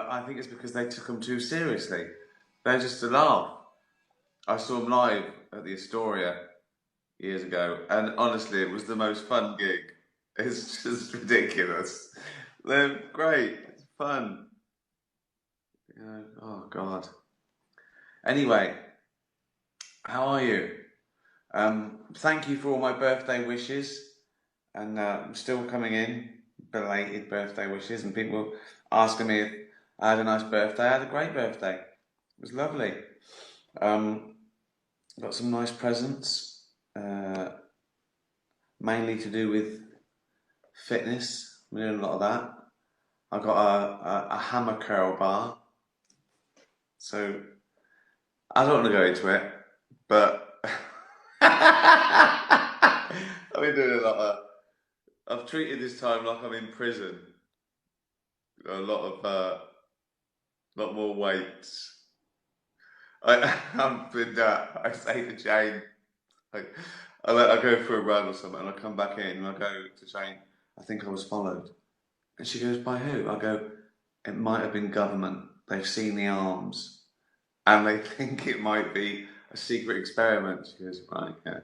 but I think it's because they took them too seriously. They're just a laugh. I saw them live at the Astoria years ago, and honestly, it was the most fun gig. It's just ridiculous. They're great. It's fun. Oh God. Anyway, how are you? Thank you for all my birthday wishes, and still coming in belated birthday wishes, and people asking me if I had a nice birthday. I had a great birthday. It was lovely. Um, got some nice presents, mainly to do with fitness. I'm doing a lot of that. I got a hammer curl bar, so I don't want to go into it, but I've been doing a lot of. I've treated this time like I'm in prison. A lot more weights. I've been. I say to Jane, like, I go for a run or something, and I come back in, and I go to Jane. I think I was followed, and she goes, "By who?" I go, "It might have been government. They've seen the arms, and they think it might be a secret experiment." She goes, "Right, yeah."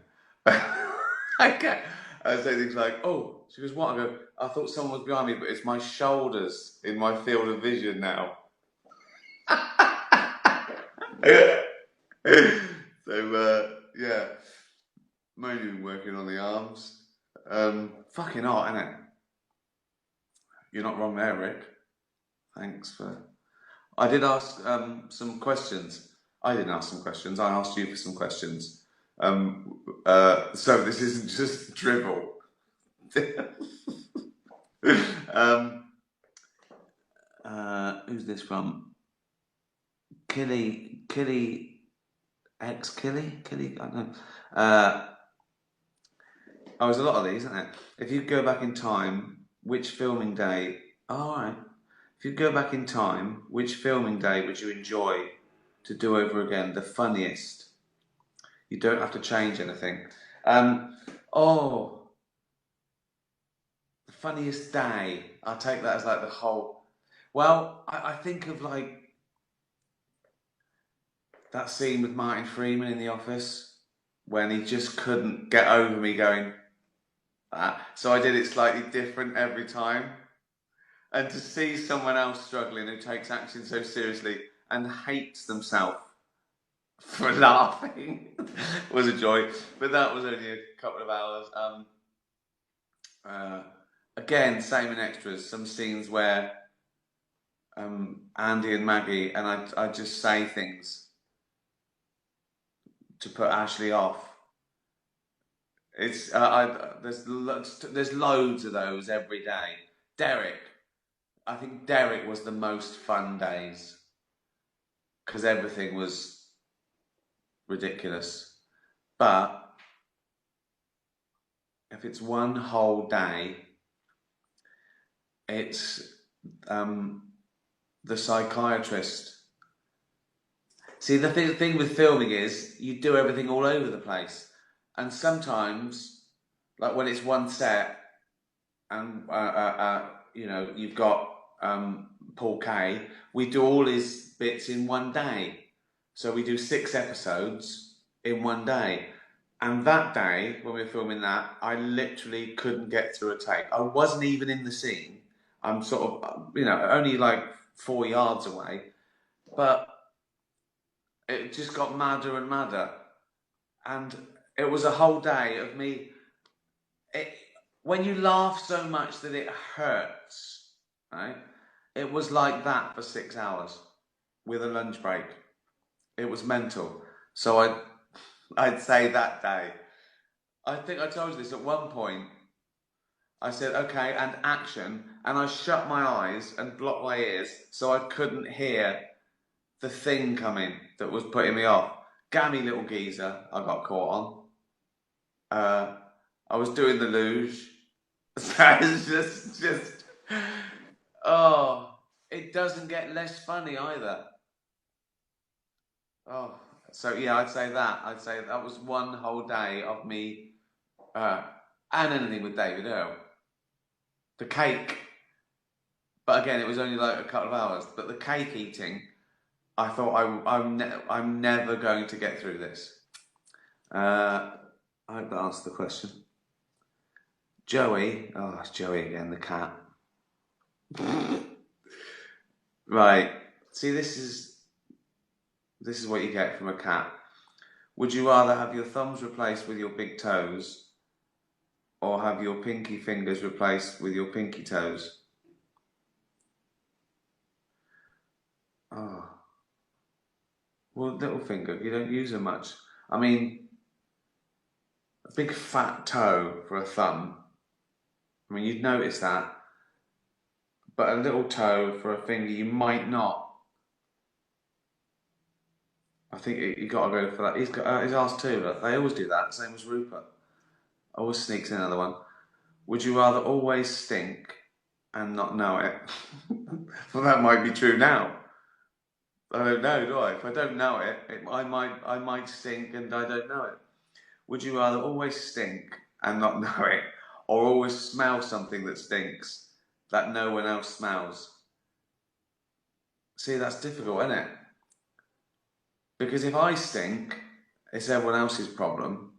Okay. I say things like, "Oh," she goes, "What?" I go, "I thought someone was behind me, but it's my shoulders in my field of vision now." Yeah, mainly been working on the arms. Fucking hot, isn't it? You're not wrong there, Rick. Thanks for. I did ask some questions. I didn't ask some questions. I asked you for some questions. So this isn't just drivel. um, who's this from? Killy, Killy. I don't know. Oh, there's a lot of these, isn't there? If you go back in time, which filming day? Oh, all right. If you go back in time, which filming day would you enjoy to do over again? The funniest. You don't have to change anything. Um, oh, the funniest day. I'll take that as like the whole. Well, I think of like that scene with Martin Freeman in The Office when he just couldn't get over me going that. So I did it slightly different every time. And to see someone else struggling who takes action so seriously and hates themselves for laughing was a joy. But that was only a couple of hours. Uh, Again, same in extras. Some scenes where Andy and Maggie, and I just say things to put Ashley off. It's there's loads of those every day. Derek, I think Derek was the most fun days because everything was ridiculous. But if it's one whole day, it's the psychiatrist. See, the thing with filming is you do everything all over the place, and sometimes, like when it's one set, and you've got Paul Kay, we do all his bits in one day. So we do 6 episodes in one day. And that day, when we were filming that, I literally couldn't get through a take. I wasn't even in the scene. I'm sort of, only like 4 yards away. But it just got madder and madder. And it was a whole day of me. When you laugh so much that it hurts, right? It was like that for 6 hours with a lunch break. It was mental. So I'd say that day. I think I told you this at one point. I said, okay, and action. And I shut my eyes and blocked my ears so I couldn't hear the thing coming that was putting me off. Gammy little geezer I got caught on. I was doing the luge. So it's just, oh, it doesn't get less funny either. Oh, so yeah, I'd say that. I'd say that was one whole day of me, uh, and anything with David Earl. The cake, But again, it was only like a couple of hours. But the cake eating, I thought I'm never going to get through this. I hope that answered the question. Joey, oh, it's Joey again, the cat. Right. See, this is what you get from a cat. Would you rather have your thumbs replaced with your big toes, or have your pinky fingers replaced with your pinky toes? Oh, well, little finger, you don't use them much. I mean, a big fat toe for a thumb. I mean, you'd notice that, but a little toe for a finger, you might not. I think you got to go for that. He's got his arse too. Look. They always do that. Same as Rupert. Always sneaks in another one. Would you rather always stink and not know it? Well, that might be true now. I don't know, do I? If I don't know it, I might stink and I don't know it. Would you rather always stink and not know it, or always smell something that stinks that no one else smells? See, that's difficult, isn't it? Because if I stink, it's everyone else's problem.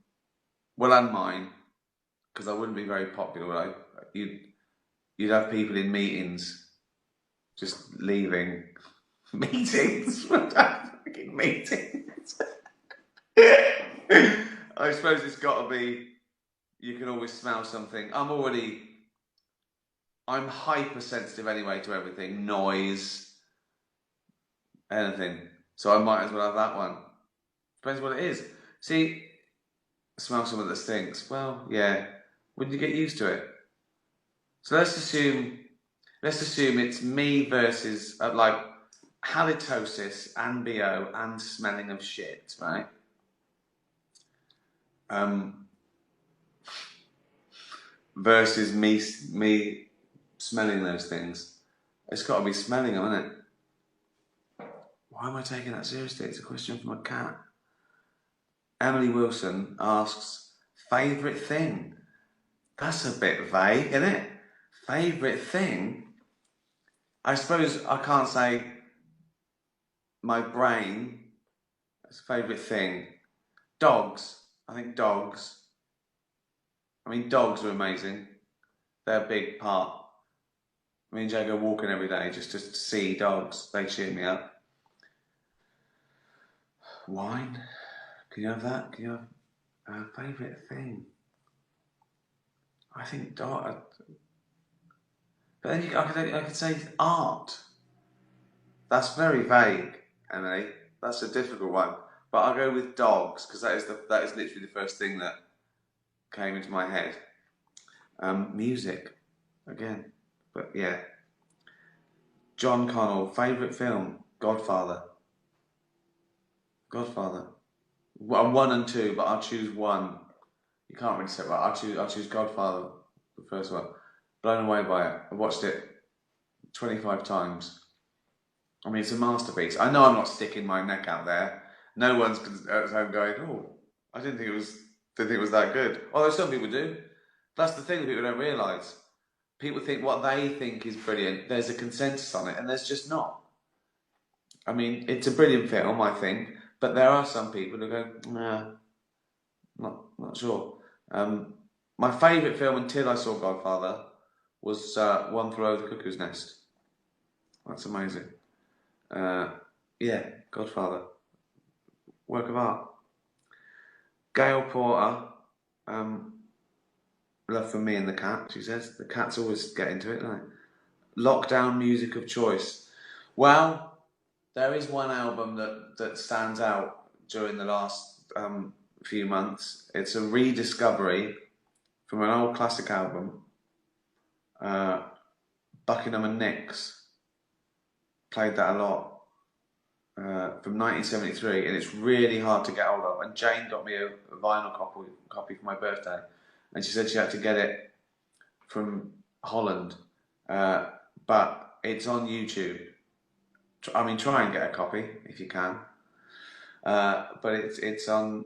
Well, and mine, because I wouldn't be very popular, would I? You'd have people in meetings just leaving. Meetings? What fucking meetings? I suppose it's got to be, you can always smell something. I'm hypersensitive anyway to everything, noise, anything. So I might as well have that one. Depends what it is. See, smell something that stinks. Well, yeah. Wouldn't you get used to it? So let's assume it's me versus like halitosis and BO and smelling of shit, right? Versus me smelling those things. It's got to be smelling them, isn't it? Why am I taking that seriously? It's a question from a cat. Emily Wilson asks, favourite thing? That's a bit vague, isn't it? Favourite thing? I suppose I can't say my brain. That's a favourite thing. Dogs. I think dogs. I mean, dogs are amazing. They're a big part. Me and Joe go walking every day just to see dogs. They cheer me up. Wine? Can you have that? Can you have favourite thing? I think dog. But then I could say art. That's very vague, Emily. That's a difficult one. But I'll go with dogs because that is literally the first thing that came into my head. Music, again, but yeah. John Connell, favourite film, Godfather. Godfather. Well, 1 and 2, but I'll choose 1. You can't really say, well, I'll choose Godfather, the first one. Blown away by it. I watched it 25 times. I mean, it's a masterpiece. I know I'm not sticking my neck out there. No one's at home going, oh, I didn't think it was that good. Although some people do. That's the thing that people don't realise. People think what they think is brilliant. There's a consensus on it, and there's just not. I mean, it's a brilliant film, I think, but there are some people who go, nah, not sure. My favourite film until I saw Godfather was One Flew Over the Cuckoo's Nest. That's amazing. Yeah, Godfather. Work of art. Gail Porter, love for me and the cat, she says. The cats always get into it, don't they? Lockdown music of choice. Well, there is one album that stands out during the last few months. It's a rediscovery from an old classic album, Buckingham and Nicks. Played that a lot. From 1973, and it's really hard to get hold of. And Jane got me a vinyl copy for my birthday, and she said she had to get it from Holland, but it's on YouTube. I mean, try and get a copy if you can, but it's on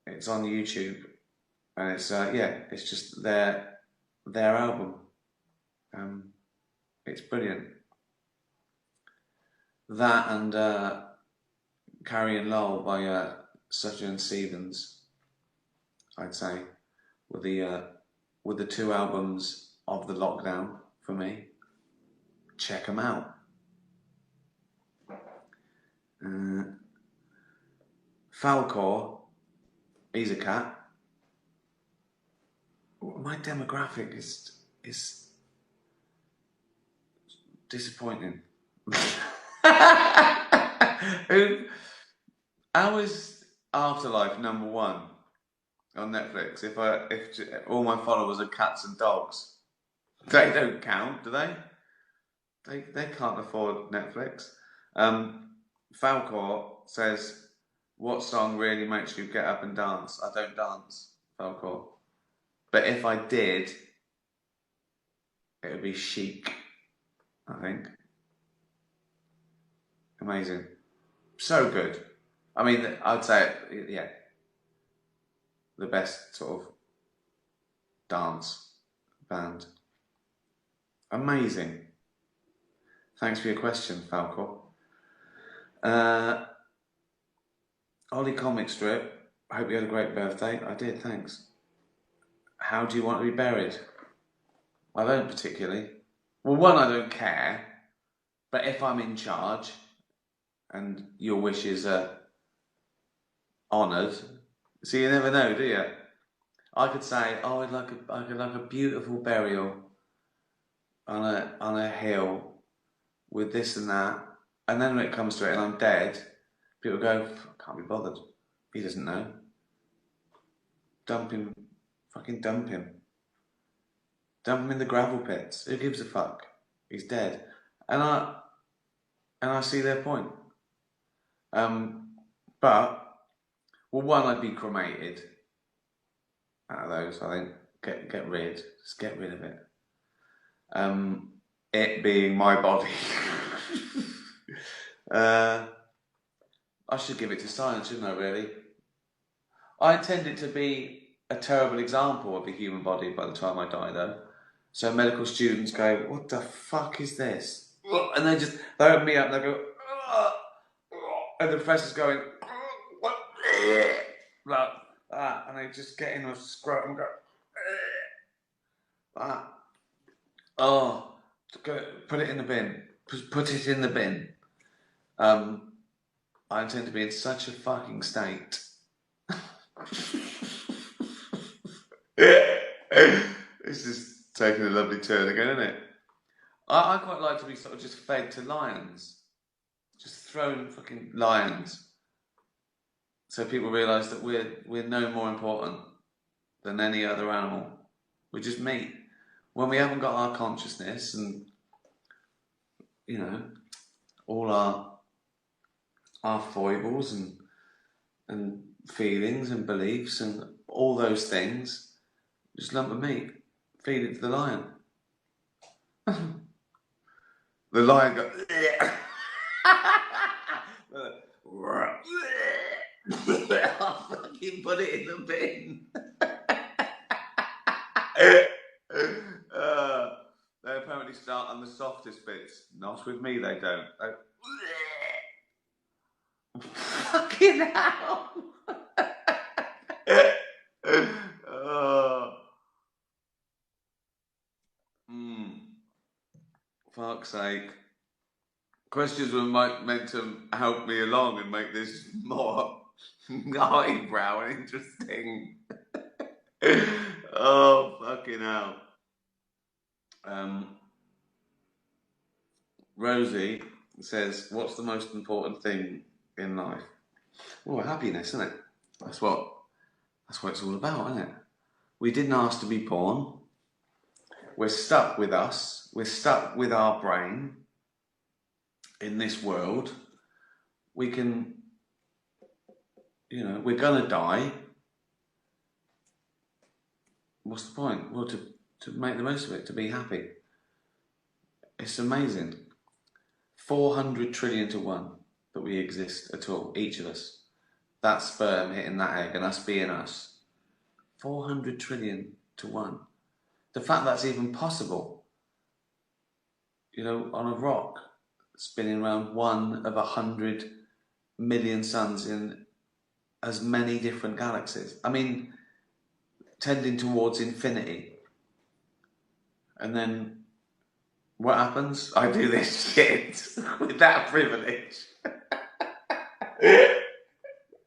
YouTube, and it's it's just their album. It's brilliant. That and Carrie and Lowell by Sufjan Stevens, I'd say, were the two albums of the lockdown for me. Check them out. Falcor, he's a cat. My demographic is disappointing. How is Afterlife number one on Netflix? If all my followers are cats and dogs, they don't count, do they? They can't afford Netflix. Falcor says, "What song really makes you get up and dance?" I don't dance, Falcor. But if I did, it would be Chic, I think. Amazing. So good. I mean, I'd say, yeah, the best sort of dance band. Amazing. Thanks for your question, Falcor. Ollie Comic Strip, I hope you had a great birthday. I did, thanks. How do you want to be buried? I don't particularly. Well, one, I don't care. But if I'm in charge and your wishes are honoured, so you never know, do you? I could say, oh, I'd like a beautiful burial on a hill with this and that, and then when it comes to it and I'm dead, people go, can't be bothered. He doesn't know. Dump him, fucking dump him. Dump him in the gravel pits. Who gives a fuck? He's dead. And I see their point. But well, one, I'd be cremated. Out of those, I think just get rid of it. It being my body. I should give it to science, shouldn't I, really? I intend it to be a terrible example of the human body by the time I die, though. So medical students go, what the fuck is this? And they open me up and they go, and the professor's going, what? Like that. And they just get in a scrotum and go, like that. Oh, put it in the bin. Put it in the bin. I intend to be in such a fucking state. This is taking a lovely turn again, isn't it? I quite like to be sort of just fed to lions. Just thrown fucking lions. So people realise that we're no more important than any other animal. We're just meat. When we haven't got our consciousness and, you know, all our foibles and feelings and beliefs and all those things, just lump of meat, feed it to the lion. The lion goes, I'll fucking put it in the bin. They apparently start on the softest bits. Not with me, they don't. Fucking hell. Fuck's sake. Questions were meant to help me along and make this more highbrow and interesting. Oh, fucking hell. Rosie says, what's the most important thing in life? Well, happiness, isn't it? That's what it's all about, isn't it? We didn't ask to be born. We're stuck with us. We're stuck with our brain in this world. We can, we're gonna die. What's the point? Well, to make the most of it, to be happy. It's amazing. 400 trillion to 1 that we exist at all, each of us. That sperm hitting that egg and us being us. 400 trillion to 1. The fact that's even possible, on a rock spinning around one of 100 million suns in as many different galaxies. I mean, tending towards infinity. And then what happens? I do this shit with that privilege.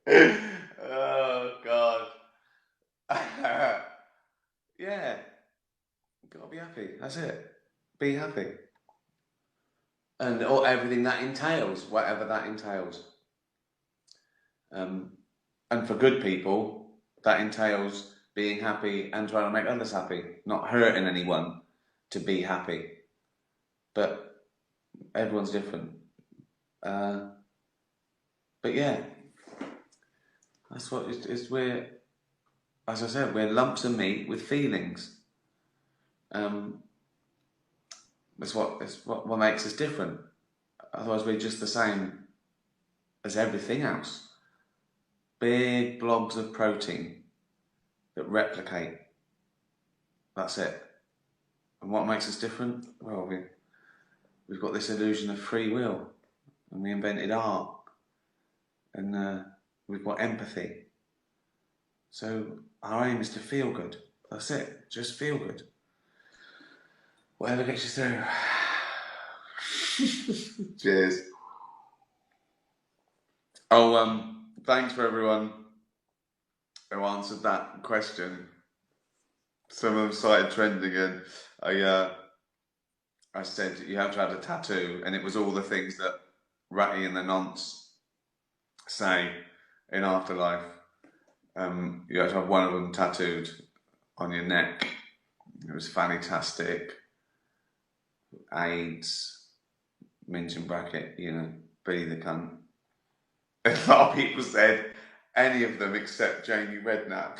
Oh, God. Yeah. Gotta be happy. That's it. Be happy. And everything that entails, whatever that entails. And for good people, that entails being happy and trying to make others happy, not hurting anyone to be happy. But everyone's different. But yeah, that's what we're, as I said, we're lumps of meat with feelings. That's what makes us different. Otherwise, we're just the same as everything else. Big blobs of protein that replicate. That's it. And what makes us different? Well, we've got this illusion of free will, and we invented art, and we've got empathy. So our aim is to feel good. That's it. Just feel good. Whatever gets you through. Cheers. Oh, thanks for everyone who answered that question. Some of them started trending, and I said you have to have a tattoo, and it was all the things that Ratty and the Nonce say in Afterlife. You have to have one of them tattooed on your neck. It was fantastic. AIDS, mention bracket, be the cunt. A lot of people said any of them except Jamie Redknapp.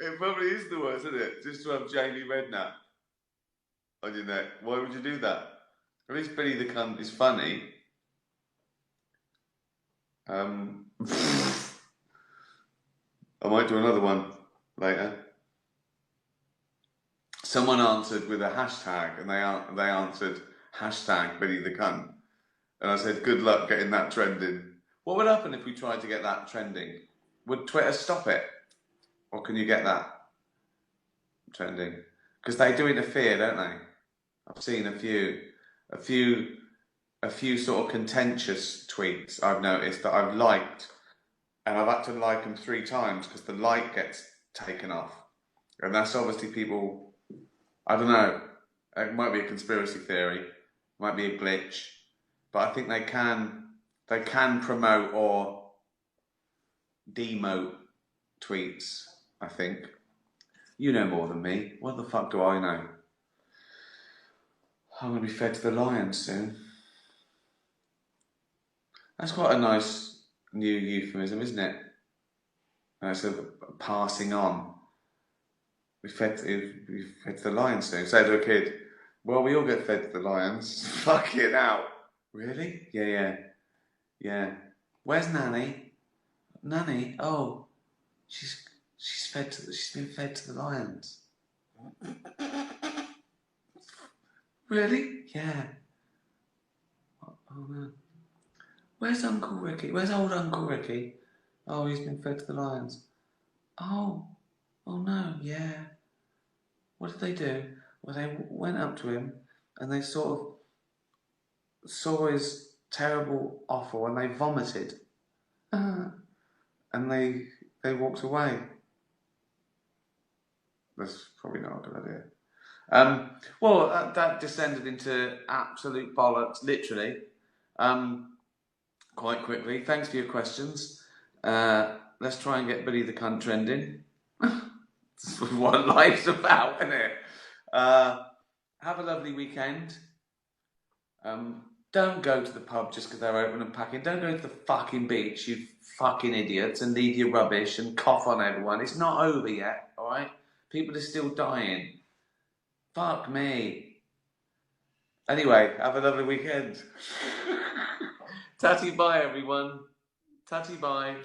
It probably is the worst, isn't it? Just to have Jamie Redknapp on your neck. Why would you do that? At least Billy the Cunt is funny. I might do another one later. Someone answered with a hashtag, and they answered hashtag Billy the Cunt. And I said, good luck getting that trending. What would happen if we tried to get that trending? Would Twitter stop it? Or can you get that trending? Because they do interfere, don't they? I've seen a few sort of contentious tweets I've noticed that I've liked, and I've had to like them 3 times because the like gets taken off. And that's obviously people, I don't know, it might be a conspiracy theory, might be a glitch, but I think they can promote or demote tweets, I think. You know more than me. What the fuck do I know? I'm going to be fed to the lions soon. That's quite a nice new euphemism, isn't it? It's a passing on. We fed to the lions soon. Say to a kid, well, we all get fed to the lions. Fuck it out. Really? Yeah. Where's Nanny? Nanny? Oh, she's been fed to the lions. Really? Yeah. Oh no. Where's Uncle Ricky? Where's old Uncle Ricky? Oh, he's been fed to the lions. Oh no, yeah. What did they do? Well, they went up to him and they sort of saw his terrible offal and they vomited. And they walked away. That's probably not a good idea. Well, that descended into absolute bollocks, literally, quite quickly. Thanks for your questions. Let's try and get Billy the Cunt trending. That's what life's about, isn't it? Have a lovely weekend. Don't go to the pub just because they're open and packing. Don't go to the fucking beach, you fucking idiots, and leave your rubbish and cough on everyone. It's not over yet, alright? People are still dying. Fuck me. Anyway, have a lovely weekend. Tatty bye, everyone. Tatty bye.